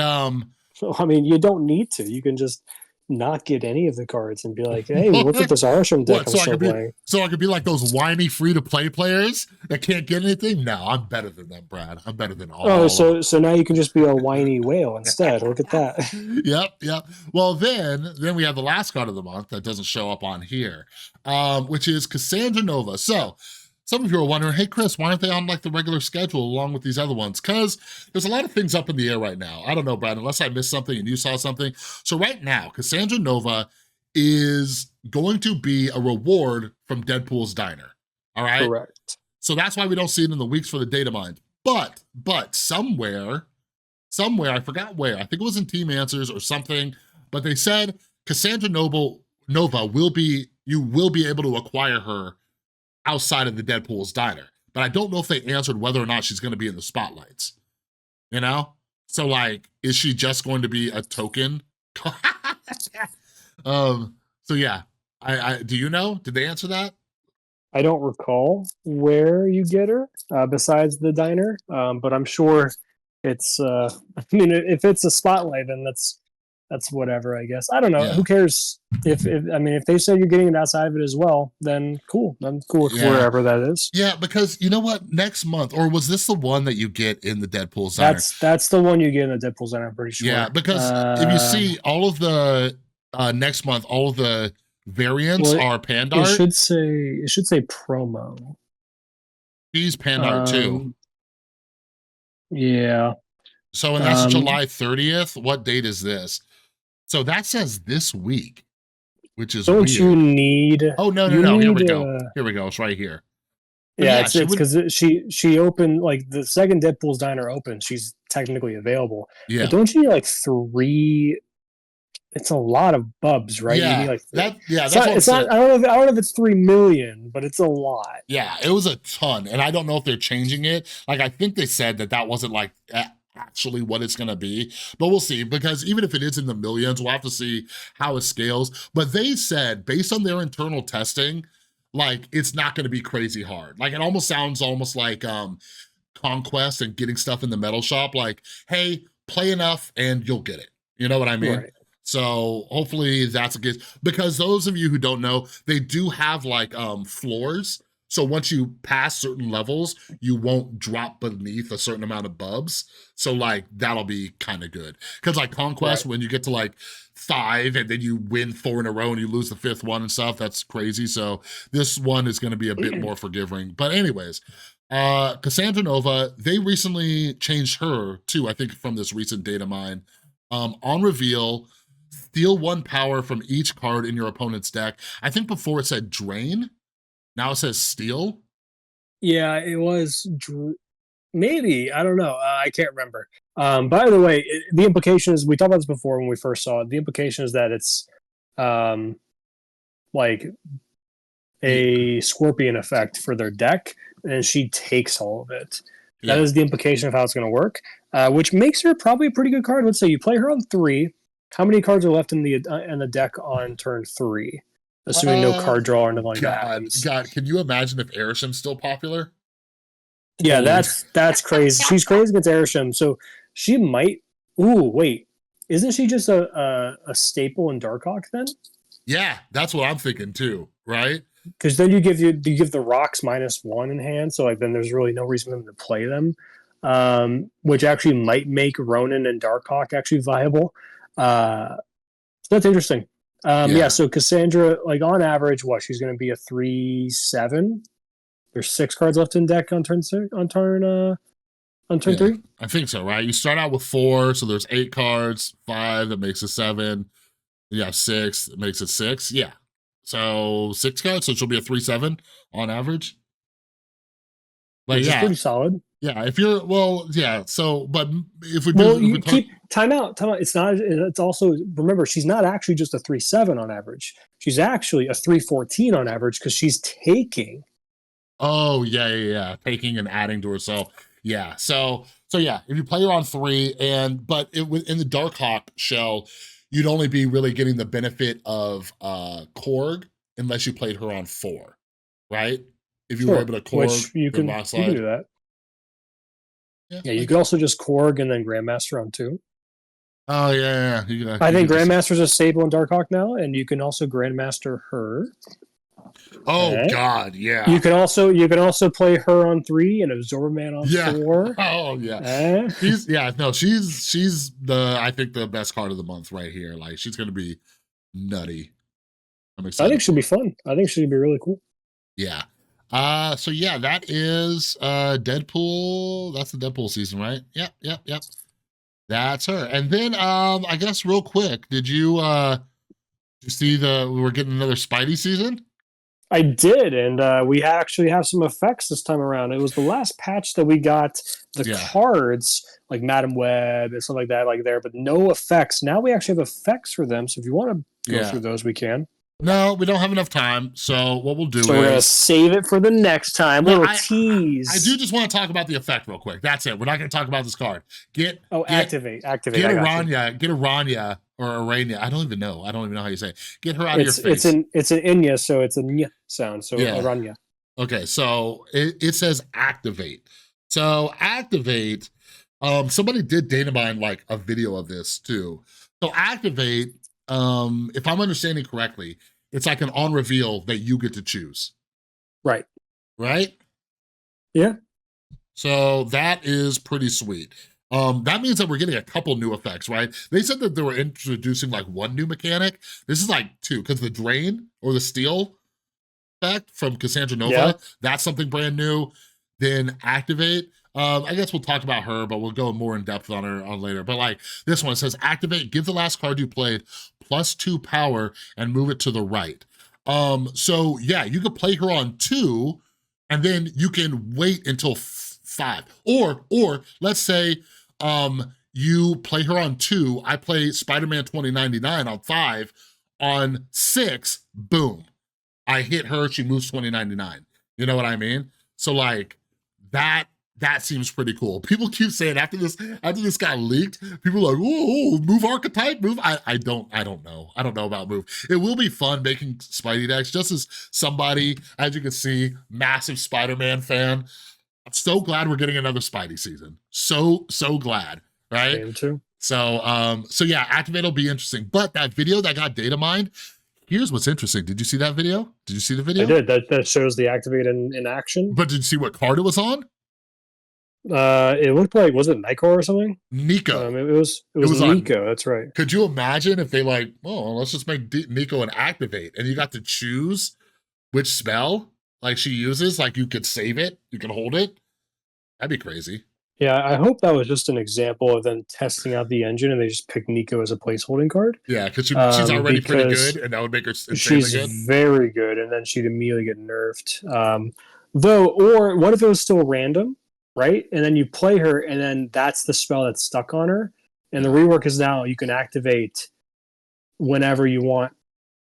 So, I mean, you don't need to. You can just not get any of the cards and be like, hey, look at this Arishem deck I'm still playing. So I could be like those whiny free-to-play players that can't get anything? No, I'm better than them, Brad. I'm better than all. Oh, so now you can just be a whiny whale instead. Look at that. Yep. Well, then we have the last card of the month that doesn't show up on here, which is Cassandra Nova. So some of you are wondering, hey, Chris, why aren't they on like the regular schedule along with these other ones? Because there's a lot of things up in the air right now. I don't know, Brad, unless I missed something and you saw something. So right now, Cassandra Nova is going to be a reward from Deadpool's Diner, all right? Correct. So that's why we don't see it in the weeks for the data mine. But somewhere, I forgot where, I think it was in Team Answers or something, but they said Cassandra Nova you will be able to acquire her outside of the Deadpool's Diner. But I don't know if they answered whether or not she's gonna be in the spotlights, you know? So like, is she just going to be a token? So yeah, do you know? Did they answer that? I don't recall where you get her besides the diner, but I'm sure it's. I mean, if it's a spotlight, then that's whatever, I guess. I don't know. Yeah. Who cares? If they say you're getting it outside of it as well, then cool. I'm cool with wherever that is. Yeah, because you know what? Next month, or was this the one that you get in the Deadpool's Diner? That's the one you get in the Deadpool's Diner, I'm pretty sure. Yeah, because if you see all of the next month, all of the variants are Pandart. It should say promo. She's Pandart too. Yeah. So and that's July 30th. What date is this? So that says this week, which is don't weird. You need? Oh no! Here we go. Here we go. It's right here. But yeah, it's because she opened like the second Deadpool's Diner opened. She's technically available. Yeah. But don't you need like 3? It's a lot of bubs, right? Yeah, you need like that. Yeah, it's not. I don't know if it's 3 million, but it's a lot. Yeah, it was a ton, and I don't know if they're changing it. Like I think they said that wasn't like actually what it's gonna be, but we'll see, because even if it is in the millions, we'll have to see how it scales. But they said based on their internal testing, like it's not gonna be crazy hard. Like it almost sounds like Conquest and getting stuff in the metal shop, like, hey, play enough and you'll get it. You know what I mean? Right. So hopefully that's a case, because those of you who don't know, they do have like floors. So once you pass certain levels, you won't drop beneath a certain amount of bubs. So like, that'll be kind of good. Cause like Conquest, when you get to like 5 and then you win 4 in a row and you lose the 5th one and stuff, that's crazy. So this one is gonna be a bit more forgiving. But anyways, Cassandra Nova, they recently changed her too, I think from this recent data mine. On reveal, steal 1 power from each card in your opponent's deck. I think before it said drain. Now it says steal? Yeah, it was maybe. I don't know. I can't remember. By the way, the implication is, we talked about this before when we first saw it, the implication is that it's like a Scorpion effect for their deck, and she takes all of it. Yeah. That is the implication of how it's going to work, which makes her probably a pretty good card. Let's say you play her on 3. How many cards are left in the deck on turn 3? Assuming no card draw or anything like that. God, can you imagine if Arishem's still popular? Yeah, that's crazy. She's crazy against Arishem, so she might. Ooh, wait, isn't she just a staple in Darkhawk then? Yeah, that's what I'm thinking too, right? Because then you give the rocks -1 in hand, so like then there's really no reason for them to play them, which actually might make Ronin and Darkhawk actually viable. So that's interesting. Yeah, so Cassandra, like on average, she's going to be a 3/7. There's 6 cards left in deck on turn 6, on turn Yeah, 3. I think so, right? You start out with 4, so there's 8 cards, 5, that makes it 7. You have 6, that makes it 6. Yeah. So 6 cards, so she'll be a 3/7 on average. But Which is yeah, pretty solid. yeah. If you're well, yeah. So, but if we Well, do, if we you talk, keep timeout. Timeout. It's not. It's also, remember, she's not actually just a 3/7 on average. She's actually a 3/14 on average because she's taking. oh yeah, taking and adding to herself. Yeah. So yeah, if you play her on 3, but in the Darkhawk shell, you'd only be really getting the benefit of Korg unless you played her on 4, right? If you were Sure, able to Korg which you the can last you can slide. do that. Yeah, Yeah, I you could guess. also just Korg and then Grandmaster on 2. Oh yeah. I You think can just, Grandmaster's a stable in Darkhawk now, and you can also Grandmaster her. oh Eh? God, yeah. You can also play her on 3 and Absorber Man on Yeah. 4. Oh yeah. Eh? She's the I think the best card of the month right here. Like she's gonna be nutty. I'm I think excited she'll for be it. fun. I think she'll be really cool. Yeah. So yeah, that is Deadpool. That's the Deadpool season, right? Yep. That's her. And then I guess real quick, did you see we were getting another Spidey season? I did, and we actually have some effects this time around. It was the last patch that we got the Yeah. cards like Madam Web and stuff like that, like there, but no effects. Now we actually have effects for them. So if you want to go Yeah. through those, we can. No, we don't have enough time. So what we'll do So we're gonna is save it for the next time. no, Little I do tease. just want to talk about the effect real quick. That's it. We're not going to talk about this card. Get Oh, get activate. get I got you. Aranya or Aranya. I don't even know. How you say it. Get her out of your face. It's an inya, so it's a ny sound. So Yeah. Aranya. Okay. So it says activate. So activate. Somebody did data mine like a video of this too. So activate. If I'm understanding correctly, it's like an on reveal that you get to choose. Right. Right. Yeah. So that is pretty sweet. That means that we're getting a couple new effects, right? They said that they were introducing like 1 new mechanic. This is like 2, because the drain or the steal effect from Cassandra Nova, Yeah. that's something brand new. Then activate. I guess we'll talk about her, but we'll go more in depth on her on later. But like this one says, activate, give the last card you played +2 power and move it to the right. So yeah, you could play her on 2, and then you can wait until 5. Or let's say you play her on 2, I play Spider-Man 2099 on 5, on 6, boom. I hit her, she moves 2099. You know what I mean? So like that seems pretty cool. People keep saying after this got leaked, people are like, oh, move archetype, move. I don't know. I don't know about move. It will be fun making Spidey decks, just as somebody, as you can see, massive Spider-Man fan. I'm so glad we're getting another Spidey season. So glad, right? Game 2. So yeah, activate will be interesting. But that video that got data mined, here's what's interesting. Did you see that video? Did you see the video? I did. That shows the activate in action. But did you see what card it was on? It looked like, was it Nightcore or something? Nico. It was Nico. On, that's right. Could you imagine if they like, oh, let's just make Nico an activate, and you got to choose which spell like she uses, like you could save it, you can hold it. That'd be crazy. Yeah, I hope that was just an example of them testing out the engine and they just picked Nico as a placeholding card. Yeah, because she's already pretty good, and that would make her insanely good. She's very good, and then she'd immediately get nerfed. Or what if it was still random, right? And then you play her, and then that's the spell that's stuck on her. And the rework is now you can activate whenever you want.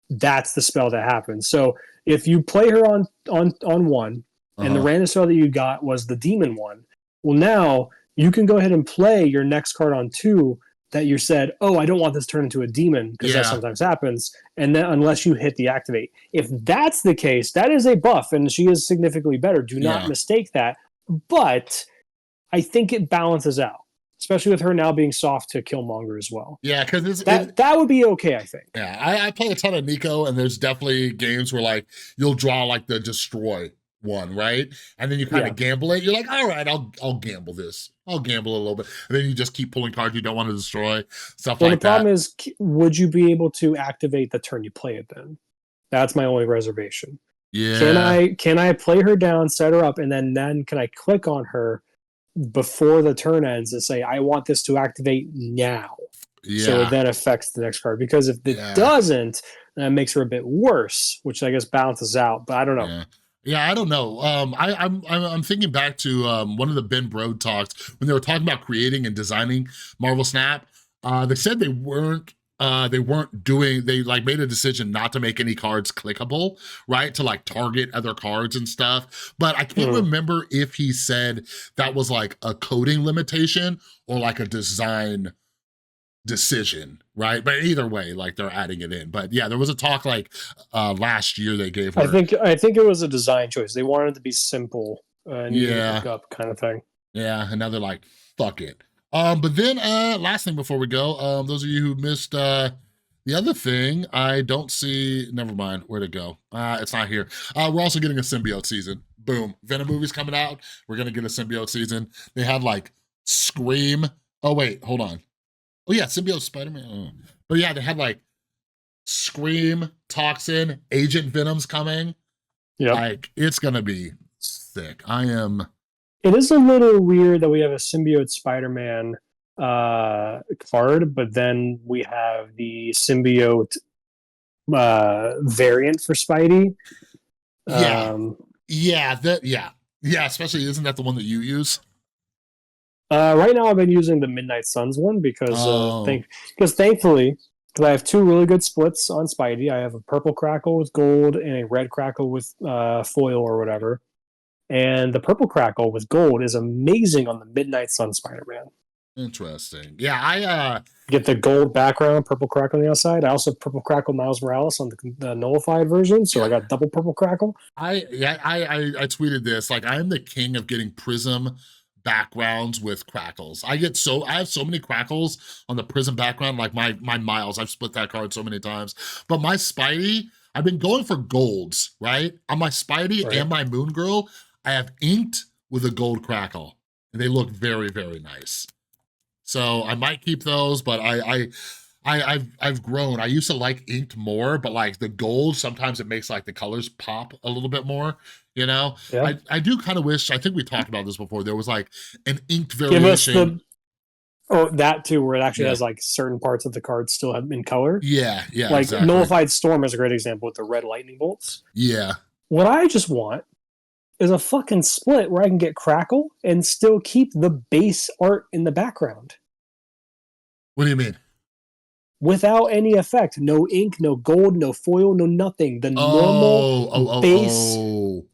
That's the spell that happens. So if you play her on 1, and the random spell that you got was the demon one, well, now you can go ahead and play your next card on 2 that you said, oh, I don't want this to turn into a demon, because that sometimes happens, and then unless you hit the activate. If that's the case, that is a buff, and she is significantly better. Do not mistake that. But I think it balances out, especially with her now being soft to Killmonger as well. Yeah, because that would be okay, I think. Yeah, I play a ton of Nico, and there's definitely games where like you'll draw like the destroy one, right? And then you kind of gamble it. You're like, all right, I'll gamble this. I'll gamble a little bit. And then you just keep pulling cards you don't want to destroy, stuff like that. The problem is, would you be able to activate the turn you play it then? That's my only reservation. Yeah. Can I play her down, set her up, and then can I click on her before the turn ends to say, I want this to activate now. So it then affects the next card. Because if it doesn't, then it makes her a bit worse, which I guess balances out. But I don't know. Yeah, I don't know. I'm thinking back to one of the Ben Brode talks when they were talking about creating and designing Marvel Snap. They said they weren't doing, they like made a decision not to make any cards clickable, right? To like target other cards and stuff. But I can't remember if he said that was like a coding limitation or like a design decision, right? But either way, like they're adding it in. But yeah, there was a talk like last year they gave her. I think it was a design choice. They wanted it to be simple and easy to pick up kind of thing. Yeah, and now they're like, fuck it. But then last thing before we go, those of you who missed the other thing, I don't see, never mind, where'd it go? It's not here. We're also getting a Symbiote season. Boom. Venom movie's coming out. We're gonna get a Symbiote season. They had like Scream. Oh wait, hold on. Oh yeah, Symbiote Spider-Man. Oh. But yeah, they had like Scream, Toxin, Agent Venom's coming. Yeah. Like, it's gonna be sick. It is a little weird that we have a Symbiote Spider-Man card, but then we have the Symbiote variant for Spidey. Yeah, especially, isn't that the one that you use? Right now I've been using the Midnight Suns one because thankfully, because I have two really good splits on Spidey. I have a purple crackle with gold and a red crackle with foil or whatever. And the purple crackle with gold is amazing on the Midnight Sun Spider-Man. Interesting. Yeah, I get the gold background, purple crackle on the outside. I also have purple crackle Miles Morales on the nullified version, so I got double purple crackle. I tweeted this, like, I'm the king of getting Prism backgrounds with crackles. I have so many crackles on the Prism background, like my Miles, I've split that card so many times. But my Spidey, I've been going for golds, right? On my Spidey and my Moon Girl, I have inked with a gold crackle, and they look very, very nice. So I might keep those, but I've grown. I used to like inked more, but like the gold, sometimes it makes like the colors pop a little bit more, you know? Yeah. I do kind of wish, I think we talked about this before, there was like an inked variation. That too, where it actually has like certain parts of the card still have in color. Yeah, like exactly. Nullified Storm is a great example with the red lightning bolts. Yeah. What I just want is a fucking split where I can get crackle and still keep the base art in the background. What do you mean? Without any effect. No ink, no gold, no foil, no nothing. The normal base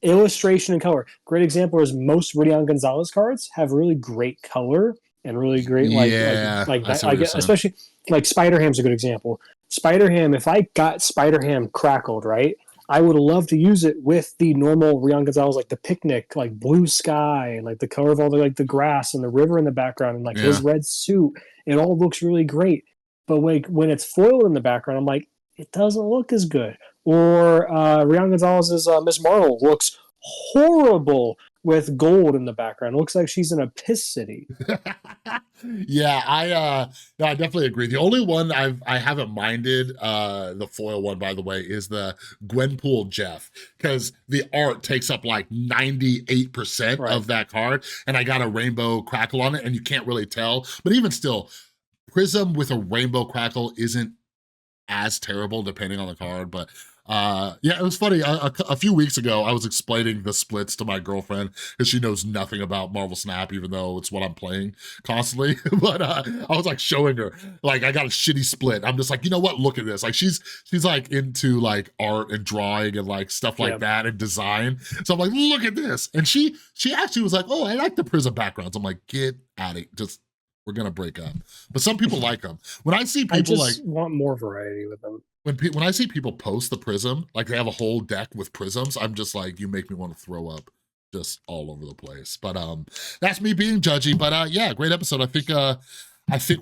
illustration and color. Great example is most Ridion Gonzalez cards have really great color and really great especially like Spider-Ham's a good example. Spider-Ham, if I got Spider-Ham crackled, right? I would love to use it with the normal Rion Gonzalez, like the picnic, like blue sky, and like the color of all the like the grass and the river in the background, and like his red suit. It all looks really great. But when it's foiled in the background, I'm like, it doesn't look as good. Or Rion Gonzalez's Miss Marvel looks horrible with gold in the background. It looks like she's in a piss city. Yeah, I definitely agree. The only one I haven't minded, the foil one, by the way, is the Gwenpool Jeff, because the art takes up like 98% of that card, and I got a rainbow crackle on it, and you can't really tell. But even still, Prism with a rainbow crackle isn't as terrible depending on the card, but yeah, it was funny. A few weeks ago, I was explaining the splits to my girlfriend because she knows nothing about Marvel Snap, even though it's what I'm playing constantly. But I was like showing her, like, I got a shitty split. I'm just like, you know what? Look at this. Like, she's like into like art and drawing and like stuff like that and design. So I'm like, look at this. And she actually was like, oh, I like the Prism backgrounds. I'm like, get at it. Just, we're gonna break up. But some people like them. When I see people want more variety with them. When I see people post the Prism, like they have a whole deck with Prisms, I'm just like, you make me want to throw up just all over the place. But that's me being judgy. But yeah, great episode. I think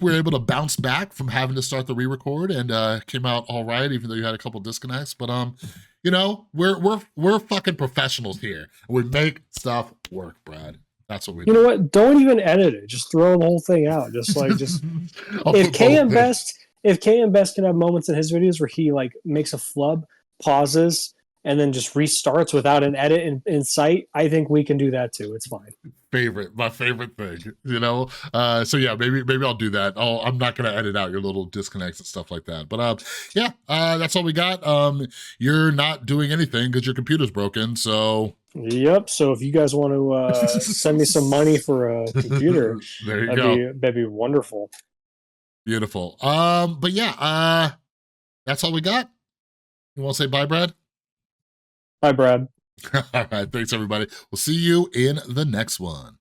we were able to bounce back from having to start the re-record, and came out all right, even though you had a couple disconnects. But you know, we're fucking professionals here. We make stuff work, Brad. That's what we do. You know what? Don't even edit it. Just throw the whole thing out. Just if KM Best can have moments in his videos where he like makes a flub, pauses, and then just restarts without an edit in sight, I think we can do that too. It's fine. My favorite thing, you know? So yeah, maybe I'll do that. I'm not gonna edit out your little disconnects and stuff like that. But yeah, that's all we got. You're not doing anything because your computer's broken, so. Yep. So if you guys want to send me some money for a computer, there you go. That'd be wonderful. Beautiful. But yeah, that's all we got. You want to say bye, Brad? Bye, Brad. All right, thanks everybody. We'll see you in the next one.